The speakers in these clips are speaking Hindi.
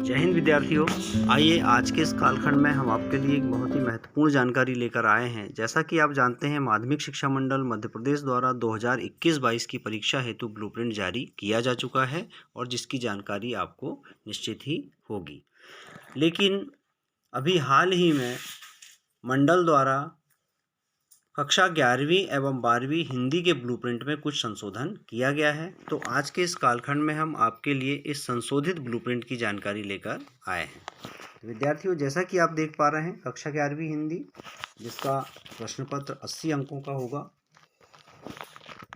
जय हिंद विद्यार्थियों। आइए आज के इस कालखंड में हम आपके लिए एक बहुत ही महत्वपूर्ण जानकारी लेकर आए हैं। जैसा कि आप जानते हैं, माध्यमिक शिक्षा मंडल मध्य प्रदेश द्वारा 2021-22 की परीक्षा हेतु ब्लूप्रिंट जारी किया जा चुका है और जिसकी जानकारी आपको निश्चित ही होगी। लेकिन अभी हाल ही में मंडल द्वारा कक्षा 11वीं एवं 12वीं हिंदी के ब्लूप्रिंट में कुछ संशोधन किया गया है। तो आज के इस कालखंड में हम आपके लिए इस संशोधित ब्लूप्रिंट की जानकारी लेकर आए हैं। तो विद्यार्थियों, जैसा कि आप देख पा रहे हैं, कक्षा 11वीं हिंदी जिसका प्रश्न पत्र 80 अंकों का होगा।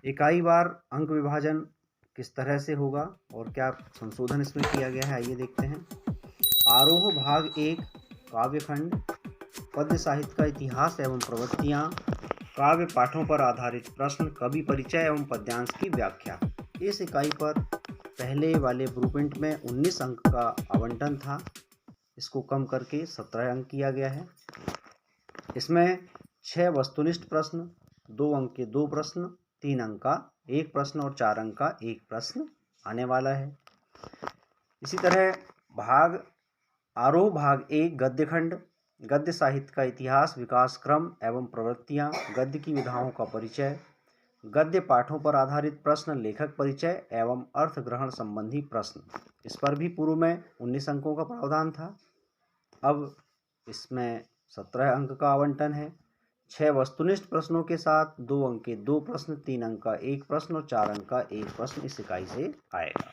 इकाई बार अंक विभाजन किस तरह से होगा और क्या संशोधन इसमें किया गया है, आइए देखते हैं। आरोह भाग 1 काव्यखंड, पद्य साहित्य का इतिहास एवं प्रवृत्तियाँ, काव्य पाठों पर आधारित प्रश्न, कवि परिचय एवं पद्यांश की व्याख्या। इस इकाई पर पहले वाले ब्लूप्रिंट में 19 अंक का आवंटन था, इसको कम करके 17 अंक किया गया है। इसमें 6 वस्तुनिष्ठ प्रश्न, 2 अंक के 2 प्रश्न, 3 अंक का 1 प्रश्न और 4 अंक का 1 प्रश्न आने वाला है। इसी तरह आरोह भाग 1 गद्यखंड, गद्य साहित्य का इतिहास, विकास क्रम एवं प्रवृत्तियाँ, गद्य की विधाओं का परिचय, गद्य पाठों पर आधारित प्रश्न, लेखक परिचय एवं अर्थ ग्रहण संबंधी प्रश्न। इस पर भी पूर्व में 19 अंकों का प्रावधान था, अब इसमें 17 अंक का आवंटन है। 6 वस्तुनिष्ठ प्रश्नों के साथ 2 अंक के 2 प्रश्न, 3 अंक का 1 प्रश्न और 4 अंक का 1 प्रश्न इस इकाई से आएगा।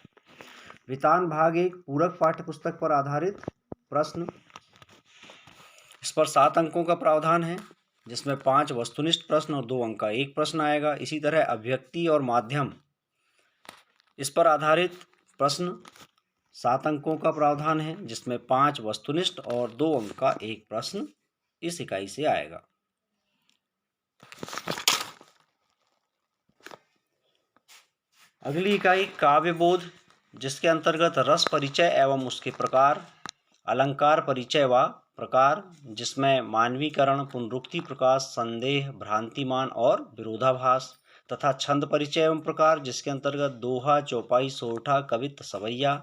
वितान भाग 1 पूरक पाठ्य पुस्तक पर आधारित प्रश्न, इस पर 7 अंकों का प्रावधान है, जिसमें 5 वस्तुनिष्ठ प्रश्न और 2 अंक का 1 प्रश्न आएगा। इसी तरह अभिव्यक्ति और माध्यम, इस पर आधारित प्रश्न 7 अंकों का प्रावधान है, जिसमें 5 वस्तुनिष्ठ और 2 अंक का 1 प्रश्न इस इकाई से आएगा। अगली इकाई काव्यबोध, जिसके अंतर्गत रस परिचय एवं उसके प्रकार, अलंकार परिचय व प्रकार, जिसमें मानवीकरण, पुनरुक्ति प्रकाश, संदेह, भ्रांतिमान और विरोधाभास, तथा छंद परिचय एवं प्रकार, जिसके अंतर्गत दोहा, चौपाई, सोरठा, कवित्त, सवैया,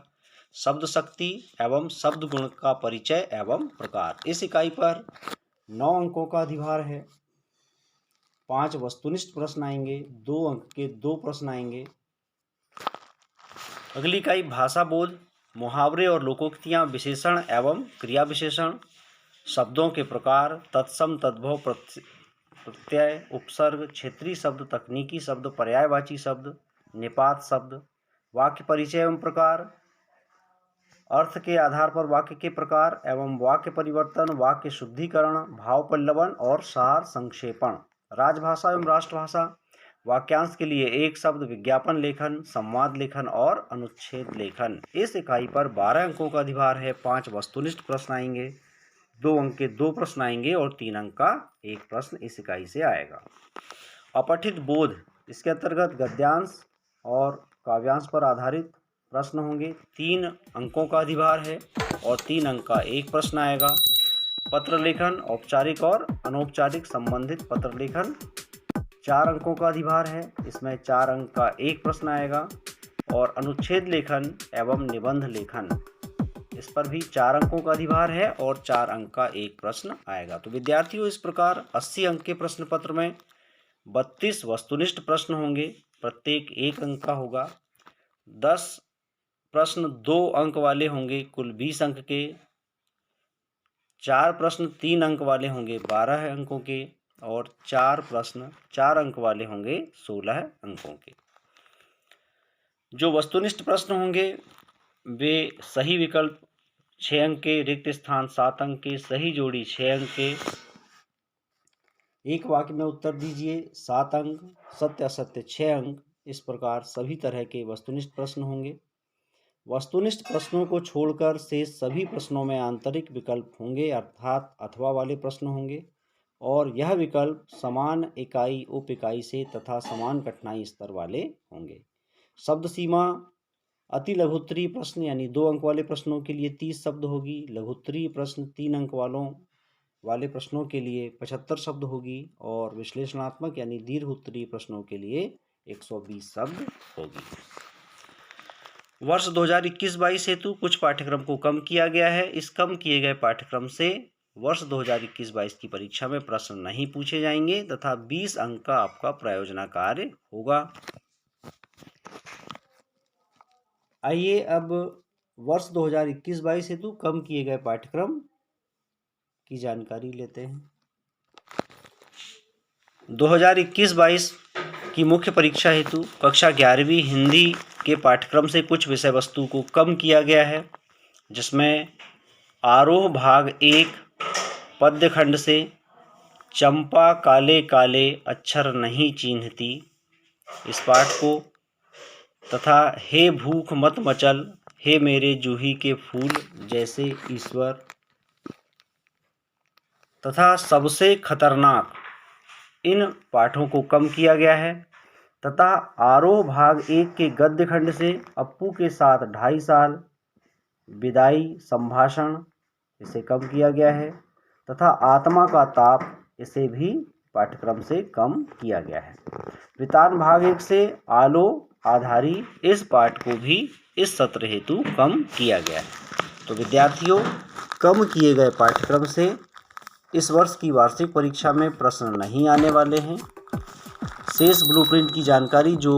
शब्द शक्ति एवं शब्द गुण का परिचय एवं प्रकार। इस इकाई पर 9 अंकों का अधिभार है। 5 वस्तुनिष्ठ प्रश्न आएंगे, 2 अंक के 2 प्रश्न आएंगे। अगली इकाई भाषा बोध, मुहावरे और लोकोक्तियाँ, विशेषण एवं क्रिया विशेषण, शब्दों के प्रकार, तत्सम तद्भव प्रत्यय, उपसर्ग, क्षेत्रीय शब्द, तकनीकी शब्द, पर्यायवाची शब्द, निपात शब्द, वाक्य परिचय एवं प्रकार, अर्थ के आधार पर वाक्य के प्रकार एवं वाक्य परिवर्तन, वाक्य शुद्धिकरण, भाव पल्लवन और सार संक्षेपण, राजभाषा एवं राष्ट्रभाषा, वाक्यांश के लिए एक शब्द, विज्ञापन लेखन, संवाद लेखन और अनुच्छेद लेखन। इस इकाई पर 12 अंकों का अधिभार है। 5 वस्तुनिष्ठ प्रश्न आएंगे, 2 अंक के 2 प्रश्न आएंगे और 3 अंक का 1 प्रश्न इस इकाई से आएगा। अपठित बोध, इसके अंतर्गत गद्यांश और काव्यांश पर आधारित प्रश्न होंगे। 3 अंकों का अधिभार है और 3 अंक का 1 प्रश्न आएगा। पत्र लेखन, औपचारिक और अनौपचारिक संबंधित पत्र लेखन, 4 अंकों का अधिभार है, इसमें 4 अंक का 1 प्रश्न आएगा। और अनुच्छेद लेखन एवं निबंध लेखन, इस पर भी 4 अंकों का अधिभार है और 4 अंक का 1 प्रश्न आएगा। तो विद्यार्थियों, इस प्रकार 80 अंक के प्रश्न पत्र में 32 वस्तुनिष्ठ प्रश्न होंगे, प्रत्येक 1 अंक का होगा। 10 प्रश्न 2 अंक वाले होंगे, कुल 20 अंक के। 4 प्रश्न 3 अंक वाले होंगे, 12 अंकों के। और 4 प्रश्न 4 अंक वाले होंगे, 16 अंकों के। जो वस्तुनिष्ठ प्रश्न होंगे वे सही विकल्प 6 अंक के, रिक्त स्थान 7 अंक के, सही जोड़ी 6 अंक के, एक वाक्य में उत्तर दीजिए 7 अंक, सत्य असत्य 6 अंक। इस प्रकार सभी तरह के वस्तुनिष्ठ प्रश्न होंगे। वस्तुनिष्ठ प्रश्नों को छोड़कर शेष सभी प्रश्नों में आंतरिक विकल्प होंगे, अर्थात अथवा वाले प्रश्न होंगे, और यह विकल्प समान इकाई उप इकाई से तथा समान कठिनाई स्तर वाले होंगे। शब्द सीमा अति लघुत्तरीय प्रश्न यानी 2 अंक वाले प्रश्नों के लिए 30 शब्द होगी। लघुत्तरीय प्रश्न 3 अंक वाले प्रश्नों के लिए 75 शब्द होगी और विश्लेषणात्मक यानी दीर्घ उत्तरीय प्रश्नों के लिए 120 शब्द होगी। वर्ष 2021-22 हेतु कुछ पाठ्यक्रम को कम किया गया है। इस कम किए गए पाठ्यक्रम से वर्ष 2021-22 की परीक्षा में प्रश्न नहीं पूछे जाएंगे तथा 20 अंक का आपका प्रयोजना कार्य होगा। आइए अब वर्ष 2021-22 हेतु कम किए गए पाठ्यक्रम की जानकारी लेते हैं। 2021-22 की मुख्य परीक्षा हेतु कक्षा 11वीं हिंदी के पाठ्यक्रम से कुछ विषय वस्तु को कम किया गया है, जिसमें आरोह भाग 1 पद्य खंड से चंपा काले काले अक्षर नहीं चिन्हती इस पाठ को तथा हे भूख मत मचल हे मेरे जूही के फूल जैसे ईश्वर तथा सबसे खतरनाक इन पाठों को कम किया गया है तथा आरोह भाग 1 के गद्य खंड से अप्पू के साथ 2.5 साल विदाई संभाषण इसे कम किया गया है तथा आत्मा का ताप इसे भी पाठ्यक्रम से कम किया गया है। वितान भाग 1 से आलो आधारी इस पाठ को भी इस सत्र हेतु कम किया गया है। तो विद्यार्थियों, कम किए गए पाठ्यक्रम से इस वर्ष की वार्षिक परीक्षा में प्रश्न नहीं आने वाले हैं। शेष ब्लूप्रिंट की जानकारी जो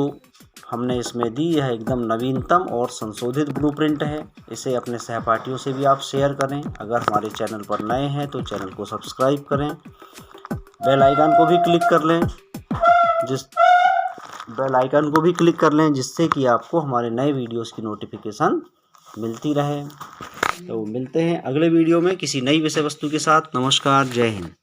हमने इसमें दी है एकदम नवीनतम और संशोधित ब्लूप्रिंट है। इसे अपने सहपाठियों से भी आप शेयर करें। अगर हमारे चैनल पर नए हैं तो चैनल को सब्सक्राइब करें, बेल आइकन को भी क्लिक कर लें जिससे कि आपको हमारे नए वीडियोस की नोटिफिकेशन मिलती रहे। तो मिलते हैं अगले वीडियो में किसी नई विषय वस्तु के साथ। नमस्कार, जय हिंद।